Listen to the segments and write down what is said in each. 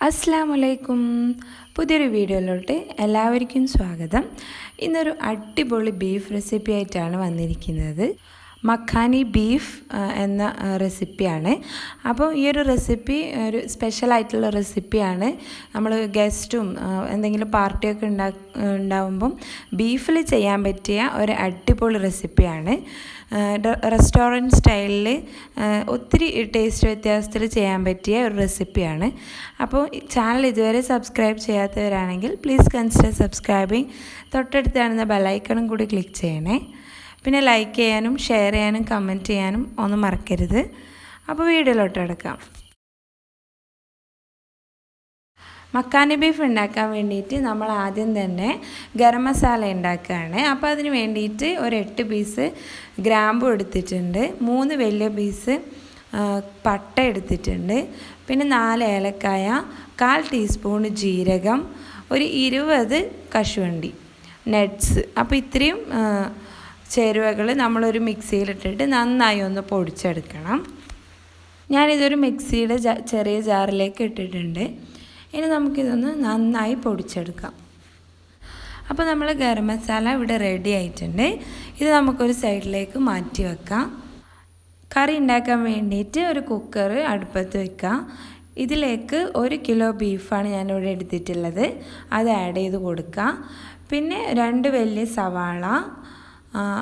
അസ്സലാമലൈക്കും. പുതിയൊരു വീഡിയോയിലോട്ട് എല്ലാവർക്കും സ്വാഗതം. ഇന്നൊരു അടിപൊളി ബീഫ് റെസിപ്പി ആയിട്ടാണ് വന്നിരിക്കുന്നത്. മഖാനി ബീഫ് എന്ന റെസിപ്പിയാണ്. അപ്പോൾ ഈ ഒരു റെസിപ്പി ഒരു സ്പെഷ്യലായിട്ടുള്ള റെസിപ്പിയാണ്. നമ്മൾ ഗസ്റ്റും എന്തെങ്കിലും പാർട്ടിയൊക്കെ ഉണ്ടാവുമ്പം ബീഫിൽ ചെയ്യാൻ പറ്റിയ ഒരു അടിപൊളി റെസിപ്പിയാണ്. റെസ്റ്റോറൻറ്റ് സ്റ്റൈലിൽ ഒത്തിരി ടേസ്റ്റ് വ്യത്യാസത്തിൽ ചെയ്യാൻ പറ്റിയ ഒരു റെസിപ്പിയാണ്. അപ്പോൾ ചാനൽ ഇതുവരെ സബ്സ്ക്രൈബ് ചെയ്യാത്തവരാണെങ്കിൽ പ്ലീസ് കൺസിഡർ സബ്സ്ക്രൈബിങ്. തൊട്ടടുത്ത് കാണുന്ന ബെല്ലൈക്കണും കൂടി ക്ലിക്ക് ചെയ്യണേ. പിന്നെ ലൈക്ക് ചെയ്യാനും ഷെയർ ചെയ്യാനും കമൻറ്റ് ചെയ്യാനും ഒന്നും മറക്കരുത്. അപ്പോൾ വീഡിയോയിലോട്ട് കിടക്കാം. മക്കാനി ബീഫ് ഉണ്ടാക്കാൻ വേണ്ടിയിട്ട് നമ്മൾ ആദ്യം തന്നെ ഗരം മസാല ഉണ്ടാക്കുകയാണ്. അപ്പോൾ അതിന് വേണ്ടിയിട്ട് ഒരു 8 പീസ് ഗ്രാമ്പു എടുത്തിട്ടുണ്ട്, 3 വലിയ പീസ് പട്ട എടുത്തിട്ടുണ്ട്, പിന്നെ 4 ഏലക്കായ, 1/4 ടീസ്പൂൺ ജീരകം, ഒരു 20 കശുവണ്ടി നട്ട്സ്. അപ്പോൾ ഇത്രയും ചേരുവകൾ നമ്മളൊരു മിക്സിയിലിട്ടിട്ട് നന്നായി ഒന്ന് പൊടിച്ചെടുക്കണം. ഞാനിതൊരു മിക്സിയുടെ ചെറിയ ജാറിലേക്ക് ഇട്ടിട്ടുണ്ട്. ഇനി നമുക്കിതൊന്ന് നന്നായി പൊടിച്ചെടുക്കാം. അപ്പോൾ നമ്മൾ ഗരം മസാല ഇവിടെ റെഡി ആയിട്ടുണ്ട്. ഇത് നമുക്കൊരു സൈഡിലേക്ക് മാറ്റി വെക്കാം. കറി ഉണ്ടാക്കാൻ വേണ്ടിയിട്ട് ഒരു കുക്കർ അടുപ്പത്ത് വെക്കാം. ഇതിലേക്ക് 1 കിലോ ബീഫാണ് ഞാനിവിടെ എടുത്തിട്ടുള്ളത്. അത് ആഡ് ചെയ്ത് കൊടുക്കുക. പിന്നെ 2 വലിയ സവാള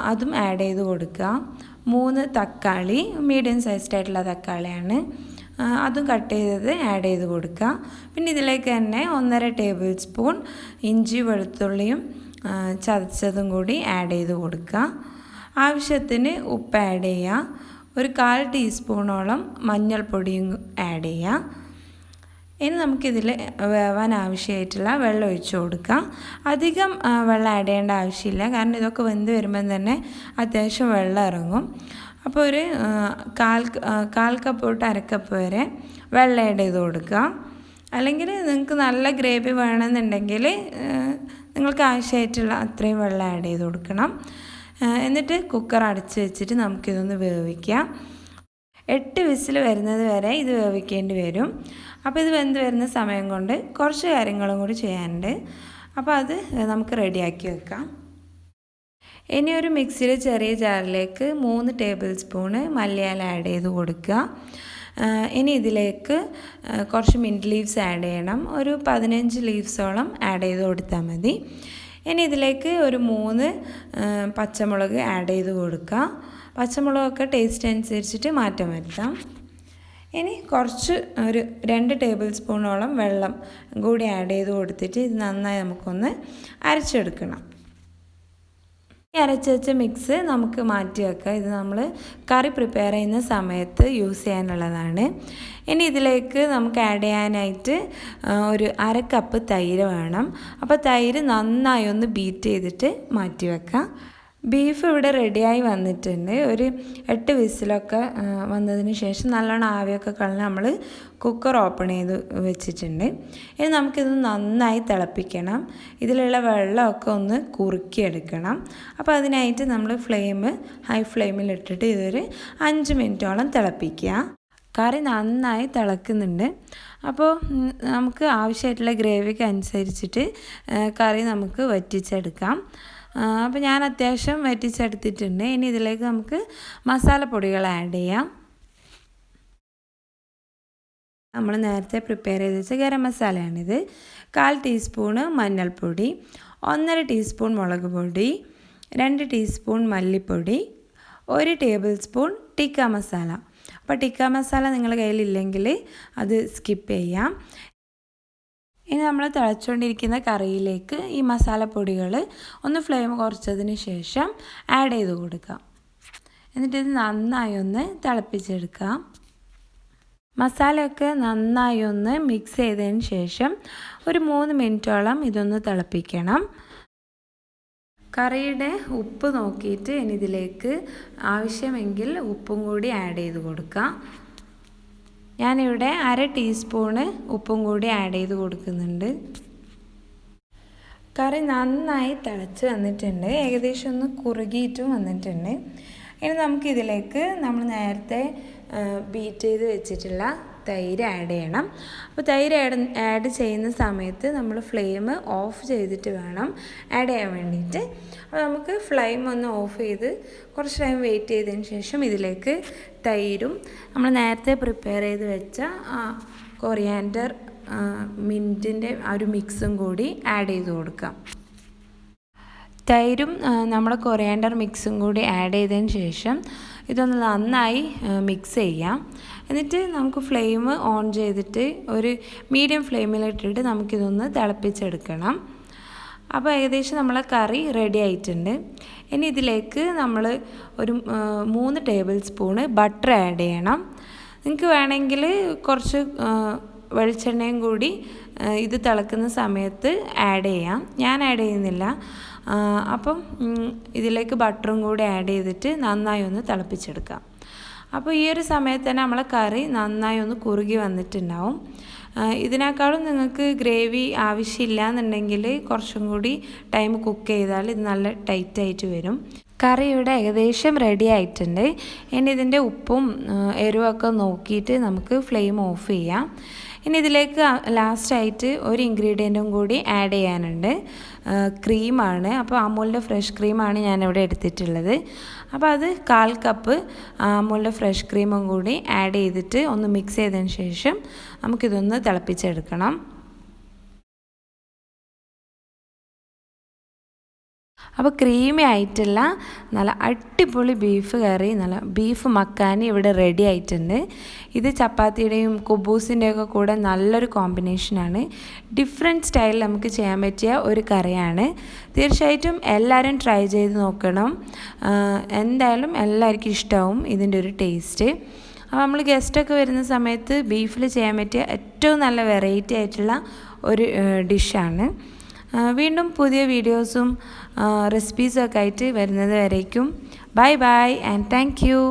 അതും ആഡ് ചെയ്ത് കൊടുക്കുക. 3 തക്കാളി, മീഡിയം സൈസ്ഡായിട്ടുള്ള തക്കാളിയാണ്, അതും കട്ട് ചെയ്തത് ആഡ് ചെയ്ത് കൊടുക്കുക. പിന്നെ ഇതിലേക്ക് തന്നെ 1.5 ടേബിൾ സ്പൂൺ ഇഞ്ചി വെളുത്തുള്ളിയും ചതച്ചതും കൂടി ആഡ് ചെയ്ത് കൊടുക്കുക. ആവശ്യത്തിന് ഉപ്പ് ആഡ് ചെയ്യുക. ഒരു 1/4 ടീസ്പൂണോളം മഞ്ഞൾപ്പൊടിയും ആഡ് ചെയ്യുക. ഇനി നമുക്കിതിൽ വേവാൻ ആവശ്യമായിട്ടുള്ള വെള്ളം ഒഴിച്ച് കൊടുക്കാം. അധികം വെള്ളം ആഡ് ചെയ്യേണ്ട ആവശ്യമില്ല, കാരണം ഇതൊക്കെ വെന്ത് വരുമ്പം തന്നെ അത്യാവശ്യം വെള്ളം ഇറങ്ങും. അപ്പോൾ ഒരു 1/4 കപ്പ് തൊട്ട് 1/2 കപ്പ് വരെ വെള്ളം ആഡ് ചെയ്ത് കൊടുക്കുക. അല്ലെങ്കിൽ നിങ്ങൾക്ക് നല്ല ഗ്രേവി വേണമെന്നുണ്ടെങ്കിൽ നിങ്ങൾക്ക് ആവശ്യമായിട്ടുള്ള അത്രയും വെള്ളം ആഡ് ചെയ്ത് കൊടുക്കണം. എന്നിട്ട് കുക്കർ അടച്ച് വെച്ചിട്ട് നമുക്കിതൊന്ന് വേവിക്കാം. 8 വിസിൽ വരുന്നത് വരെ ഇത് വേവിക്കേണ്ടി വരും. അപ്പോൾ ഇത് വെന്ത് വരുന്ന സമയം കൊണ്ട് കുറച്ച് കാര്യങ്ങളും കൂടി ചെയ്യാനുണ്ട്. അപ്പോൾ അത് നമുക്ക് റെഡിയാക്കി വെക്കാം. ഇനി ഒരു മിക്സിയുടെ ചെറിയ ജാറിലേക്ക് 3 ടേബിൾ സ്പൂണ് മല്ലിയില ആഡ് ചെയ്ത് കൊടുക്കുക. ഇനി ഇതിലേക്ക് കുറച്ച് മിൻറ്റ് ലീവ്സ് ആഡ് ചെയ്യണം. ഒരു 15 ലീവ്സോളം ആഡ് ചെയ്ത് കൊടുത്താൽ മതി. ഇനി ഇതിലേക്ക് ഒരു 3 പച്ചമുളക് ആഡ് ചെയ്ത് കൊടുക്കുക. പച്ചമുളകൊക്കെ ടേസ്റ്റ് അനുസരിച്ചിട്ട് മാറ്റം വരുത്താം. ഇനി കുറച്ച് ഒരു 2 ടേബിൾ സ്പൂണോളം വെള്ളം കൂടി ആഡ് ചെയ്ത് കൊടുത്തിട്ട് ഇത് നന്നായി നമുക്കൊന്ന് അരച്ചെടുക്കണം. ഈ അരച്ച് വെച്ച മിക്സ് നമുക്ക് മാറ്റി വെക്കാം. ഇത് നമ്മൾ കറി പ്രിപ്പയർ ചെയ്യുന്ന സമയത്ത് യൂസ് ചെയ്യാനുള്ളതാണ്. ഇനി ഇതിലേക്ക് നമുക്ക് ആഡ് ചെയ്യാനായിട്ട് ഒരു 1/2 കപ്പ് തൈര് വേണം. അപ്പോൾ തൈര് നന്നായി ഒന്ന് ബീറ്റ് ചെയ്തിട്ട് മാറ്റി വെക്കാം. ബീഫ് ഇവിടെ റെഡിയായി വന്നിട്ടുണ്ട്. ഒരു 8 വിസിലൊക്കെ വന്നതിന് ശേഷം നല്ലോണം ആവിയൊക്കെ കളഞ്ഞ് നമ്മൾ കുക്കർ ഓപ്പൺ ചെയ്ത് വെച്ചിട്ടുണ്ട്. ഇനി നമുക്കിത് നന്നായി തിളപ്പിക്കണം. ഇതിലുള്ള വെള്ളമൊക്കെ ഒന്ന് കുറുക്കിയെടുക്കണം. അപ്പോൾ അതിനായിട്ട് നമ്മൾ ഹൈ ഫ്ലെയിമിൽ ഇട്ടിട്ട് ഇതൊരു 5 മിനിറ്റോളം തിളപ്പിക്കുക. കറി നന്നായി തിളക്കുന്നുണ്ട്. അപ്പോൾ നമുക്ക് ആവശ്യമായിട്ടുള്ള ഗ്രേവിക്ക് അനുസരിച്ചിട്ട് കറി നമുക്ക് വറ്റിച്ചെടുക്കാം. അപ്പോൾ ഞാൻ അത്യാവശ്യം വറ്റിച്ചെടുത്തിട്ടുണ്ട്. ഇനി ഇതിലേക്ക് നമുക്ക് മസാലപ്പൊടികൾ ആഡ് ചെയ്യാം. നമ്മൾ നേരത്തെ പ്രിപ്പയർ ചെയ്ത് വെച്ച ഗരം മസാലയാണിത്. 1/4 ടീസ്പൂണ് മഞ്ഞൾപ്പൊടി, 1.5 ടീസ്പൂൺ മുളക് പൊടി, 2 ടീസ്പൂൺ മല്ലിപ്പൊടി, 1 ടേബിൾ സ്പൂൺ ടിക്ക മസാല. അപ്പോൾ ടിക്ക മസാല നിങ്ങളുടെ കയ്യിലില്ലെങ്കിൽ അത് സ്കിപ്പ് ചെയ്യാം. ഇനി നമ്മൾ തിളച്ചുകൊണ്ടിരിക്കുന്ന കറിയിലേക്ക് ഈ മസാലപ്പൊടികൾ ഒന്ന് ഫ്ലെയിം കുറച്ചതിന് ശേഷം ആഡ് ചെയ്ത് കൊടുക്കാം. എന്നിട്ടിത് നന്നായി ഒന്ന് തിളപ്പിച്ചെടുക്കാം. മസാലയൊക്കെ നന്നായി ഒന്ന് മിക്സ് ചെയ്തതിന് ശേഷം ഒരു 3 മിനിറ്റോളം ഇതൊന്ന് തിളപ്പിക്കണം. കറിയുടെ ഉപ്പ് നോക്കിയിട്ട് ഇനി ഇതിലേക്ക് ആവശ്യമെങ്കിൽ ഉപ്പും കൂടി ആഡ് ചെയ്ത് കൊടുക്കാം. ഞാനിവിടെ 1/2 ടീസ്പൂണ് ഉപ്പും കൂടി ആഡ് ചെയ്ത് കൊടുക്കുന്നുണ്ട്. കറി നന്നായി തിളച്ച് വന്നിട്ടുണ്ട്. ഏകദേശം ഒന്ന് കുറുകിയിട്ടും വന്നിട്ടുണ്ട്. ഇനി നമുക്കിതിലേക്ക് നമ്മൾ നേരത്തെ ബീറ്റ് ചെയ്ത് വെച്ചിട്ടുള്ള തൈര് ആഡ് ചെയ്യണം. അപ്പോൾ തൈര് ആഡ് ചെയ്യുന്ന സമയത്ത് നമ്മൾ ഫ്ലെയിം ഓഫ് ചെയ്തിട്ട് വേണം ആഡ് ചെയ്യാൻ വേണ്ടിയിട്ട്. അപ്പോൾ നമുക്ക് ഫ്ലെയിം ഒന്ന് ഓഫ് ചെയ്ത് കുറച്ച് ടൈം വെയിറ്റ് ചെയ്തതിന് ശേഷം ഇതിലേക്ക് തൈരും നമ്മൾ നേരത്തെ പ്രിപ്പയർ ചെയ്ത് വെച്ച കൊറിയാൻഡർ മിൻറ്റിൻ്റെ ആ ഒരു മിക്സും കൂടി ആഡ് ചെയ്ത് കൊടുക്കാം. തൈരും നമ്മുടെ കൊറിയാൻഡർ മിക്സും കൂടി ആഡ് ചെയ്തതിന് ശേഷം ഇതൊന്ന് നന്നായി മിക്സ് ചെയ്യാം. എന്നിട്ട് നമുക്ക് ഫ്ലെയിം ഓൺ ചെയ്തിട്ട് ഒരു മീഡിയം ഫ്ലെയിമിലിട്ടിട്ട് നമുക്കിതൊന്ന് തിളപ്പിച്ചെടുക്കണം. അപ്പോൾ ഏകദേശം നമ്മളെ കറി റെഡി ആയിട്ടുണ്ട്. ഇനി ഇതിലേക്ക് നമ്മൾ ഒരു 3 ടേബിൾ സ്പൂണ് ബട്ടർ ആഡ് ചെയ്യണം. നിങ്ങൾക്ക് വേണമെങ്കിൽ കുറച്ച് വെളിച്ചെണ്ണയും കൂടി ഇത് തിളക്കുന്ന സമയത്ത് ആഡ് ചെയ്യാം. ഞാൻ ആഡ് ചെയ്യുന്നില്ല. അപ്പം ഇതിലേക്ക് ബട്ടറും കൂടി ആഡ് ചെയ്തിട്ട് നന്നായി ഒന്ന് തിളപ്പിച്ചെടുക്കാം. അപ്പോൾ ഈ ഒരു സമയത്ത് തന്നെ നമ്മളെ കറി നന്നായി ഒന്ന് കുറുകി വന്നിട്ടുണ്ടാവും. ഇതിനേക്കാളും നിങ്ങൾക്ക് ഗ്രേവി ആവശ്യമില്ല എന്നുണ്ടെങ്കിൽ കുറച്ചും കൂടി ടൈം കുക്ക് ചെയ്താൽ ഇത് നല്ല ടൈറ്റായിട്ട് വരും. കറി ഇവിടെ ഏകദേശം റെഡി ആയിട്ടുണ്ട്. ഇനി ഇതിൻ്റെ ഉപ്പും എരിവൊക്കെ നോക്കിയിട്ട് നമുക്ക് ഫ്ലെയിം ഓഫ് ചെയ്യാം. ഇനി ഇതിലേക്ക് ലാസ്റ്റായിട്ട് ഒരു ഇൻഗ്രീഡിയൻറ്റും കൂടി ആഡ് ചെയ്യാനുണ്ട്. ക്രീമാണ്. അപ്പോൾ അമൂലിൻ്റെ ഫ്രഷ് ക്രീമാണ് ഞാനിവിടെ എടുത്തിട്ടുള്ളത്. അപ്പോൾ അത് 1/4 കപ്പ് അമൂലിൻ്റെ ഫ്രഷ് ക്രീമും കൂടി ആഡ് ചെയ്തിട്ട് ഒന്ന് മിക്സ് ചെയ്തതിന് ശേഷം നമുക്കിതൊന്ന് തിളപ്പിച്ചെടുക്കണം. അപ്പോൾ ക്രീമി ആയിട്ടുള്ള നല്ല അടിപൊളി ബീഫ് കറി, നല്ല ബീഫ് മക്കാനി ഇവിടെ റെഡി ആയിട്ടുണ്ട്. ഇത് ചപ്പാത്തിയുടെയും കുബൂസിൻ്റെയൊക്കെ കൂടെ നല്ലൊരു കോമ്പിനേഷനാണ്. ഡിഫറെൻറ്റ് സ്റ്റൈലിൽ നമുക്ക് ചെയ്യാൻ പറ്റിയ ഒരു കറിയാണ്. തീർച്ചയായിട്ടും എല്ലാവരും ട്രൈ ചെയ്ത് നോക്കണം. എന്തായാലും എല്ലാവർക്കും ഇഷ്ടമാവും ഇതിൻ്റെ ഒരു ടേസ്റ്റ്. അപ്പോൾ നമ്മൾ ഗസ്റ്റൊക്കെ വരുന്ന സമയത്ത് ബീഫിൽ ചെയ്യാൻ പറ്റിയ ഏറ്റവും നല്ല വെറൈറ്റി ആയിട്ടുള്ള ഒരു ഡിഷാണ്. വീണ്ടും പുതിയ വീഡിയോസും റെസിപ്പീസും ഒക്കെ ആയിട്ട് വരുന്നത് വരേക്കും bye bye and thank you.